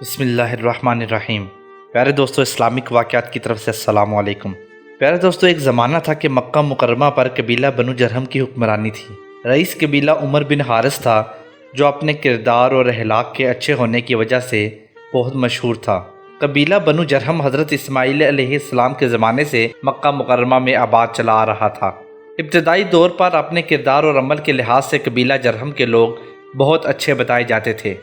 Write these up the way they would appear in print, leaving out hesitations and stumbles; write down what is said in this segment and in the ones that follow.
بسم اللہ الرحمن الرحیم۔ پیارے دوستو، اسلامک واقعات کی طرف سے السلام علیکم۔ پیارے دوستو، ایک زمانہ تھا کہ مکہ مکرمہ پر قبیلہ بنو جرہم کی حکمرانی تھی۔ رئیس قبیلہ عمر بن حارث تھا، جو اپنے کردار اور اخلاق کے اچھے ہونے کی وجہ سے بہت مشہور تھا۔ قبیلہ بنو جرہم حضرت اسماعیل علیہ السلام کے زمانے سے مکہ مکرمہ میں آباد چلا آ رہا تھا۔ ابتدائی دور پر اپنے کردار اور عمل کے لحاظ سے قبیلہ جرہم کے لوگ بہت اچھے بتائے جاتے تھے۔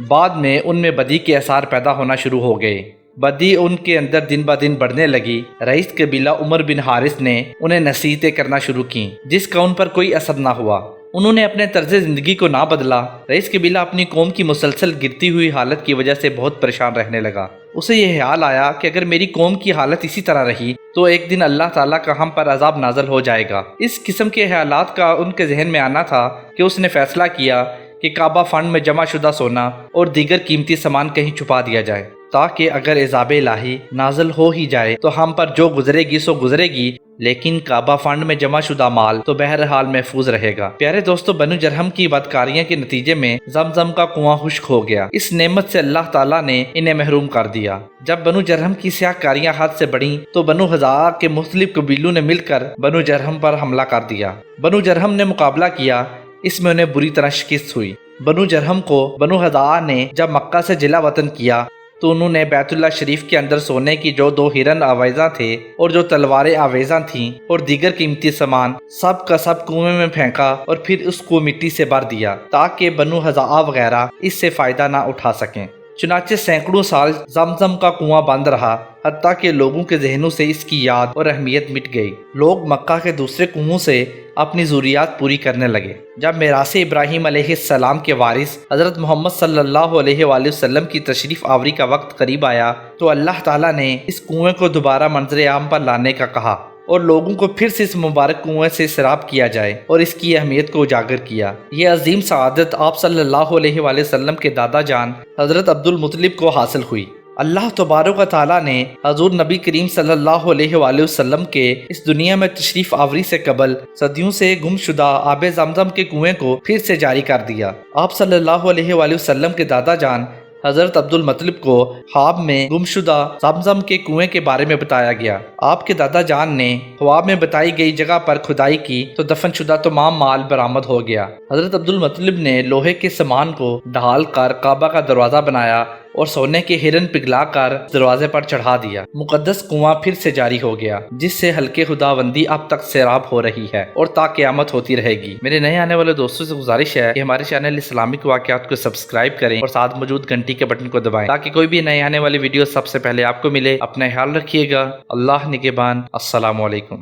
بعد میں ان میں بدی کے آثار پیدا ہونا شروع ہو گئے۔ بدی ان کے اندر دن بدن بڑھنے لگی۔ رئیس قبیلہ عمر بن حارث نے انہیں نصیحتیں کرنا شروع کیں، جس کا ان پر کوئی اثر نہ ہوا۔ انہوں نے اپنے طرز زندگی کو نہ بدلا۔ رئیس قبیلہ اپنی قوم کی مسلسل گرتی ہوئی حالت کی وجہ سے بہت پریشان رہنے لگا۔ اسے یہ خیال آیا کہ اگر میری قوم کی حالت اسی طرح رہی تو ایک دن اللہ تعالیٰ کا ہم پر عذاب نازل ہو جائے گا۔ اس قسم کے خیالات کا ان کے ذہن میں آنا تھا کہ اس نے فیصلہ کیا کہ کعبہ فنڈ میں جمع شدہ سونا اور دیگر قیمتی سامان کہیں چھپا دیا جائے، تاکہ اگر عذاب الہی نازل ہو ہی جائے تو ہم پر جو گزرے گی سو گزرے گی، لیکن کعبہ فنڈ میں جمع شدہ مال تو بہرحال محفوظ رہے گا۔ پیارے دوستو، بنو جرہم کی بدکاریاں کے نتیجے میں زمزم کا کنواں خشک ہو گیا۔ اس نعمت سے اللہ تعالیٰ نے انہیں محروم کر دیا۔ جب بنو جرہم کی سیاہ کاریاں حد سے بڑھیں تو بنو حضاء کے مختلف قبیلوں نے مل کر بنو جرہم پر حملہ کر دیا۔ بنو جرہم نے مقابلہ کیا، اس میں انہیں بری طرح شکست ہوئی۔ بنو جرہم کو بنو حضاء نے جب مکہ سے جلا وطن کیا تو انہوں نے بیت اللہ شریف کے اندر سونے کی جو 2 ہرن آویزاں تھے اور جو تلواریں آویزاں تھیں اور دیگر قیمتی سامان سب کا سب کنویں میں پھینکا اور پھر اس کو مٹی سے بھر دیا تاکہ بنو حضاء وغیرہ اس سے فائدہ نہ اٹھا سکیں۔ چنانچہ سینکڑوں سال زمزم کا کنواں بند رہا، حتیٰ کہ لوگوں کے ذہنوں سے اس کی یاد اور اہمیت مٹ گئی۔ لوگ مکہ کے دوسرے کنووں سے اپنی ضروریات پوری کرنے لگے۔ جب میراث ابراہیم علیہ السلام کے وارث حضرت محمد صلی اللہ علیہ وآلہ وسلم کی تشریف آوری کا وقت قریب آیا تو اللہ تعالیٰ نے اس کنویں کو دوبارہ منظر عام پر لانے کا کہا اور لوگوں کو پھر سے اس مبارک کنویں سے سیراب کیا جائے اور اس کی اہمیت کو اجاگر کیا۔ یہ عظیم سعادت آپ صلی اللہ علیہ وآلہ وسلم کے دادا جان حضرت عبد المطلب کو حاصل ہوئی۔ اللہ تبارک و تعالیٰ نے حضور نبی کریم صلی اللہ علیہ وآلہ وسلم کے اس دنیا میں تشریف آوری سے قبل صدیوں سے گم شدہ آب زمزم کے کنویں کو پھر سے جاری کر دیا۔ آپ صلی اللہ علیہ وآلہ وسلم کے دادا جان حضرت عبد المطلب کو خواب میں گم شدہ زمزم کے کنویں کے بارے میں بتایا گیا۔ آپ کے دادا جان نے خواب میں بتائی گئی جگہ پر کھدائی کی تو دفن شدہ تمام مال برآمد ہو گیا۔ حضرت عبد المطلب نے لوہے کے سامان کو ڈھال کر کعبہ کا دروازہ بنایا اور سونے کے ہرن پگھلا کر دروازے پر چڑھا دیا۔ مقدس کنواں پھر سے جاری ہو گیا، جس سے حلقے خداوندی اب تک سیراب ہو رہی ہے اور تا قیامت ہوتی رہے گی۔ میرے نئے آنے والے دوستوں سے گزارش ہے کہ ہمارے چینل اسلامک واقعات کو سبسکرائب کریں اور ساتھ موجود گھنٹی کے بٹن کو دبائیں تاکہ کوئی بھی نئے آنے والی ویڈیو سب سے پہلے آپ کو ملے۔ اپنا خیال رکھیے گا۔ اللہ نگہبان۔ السلام علیکم۔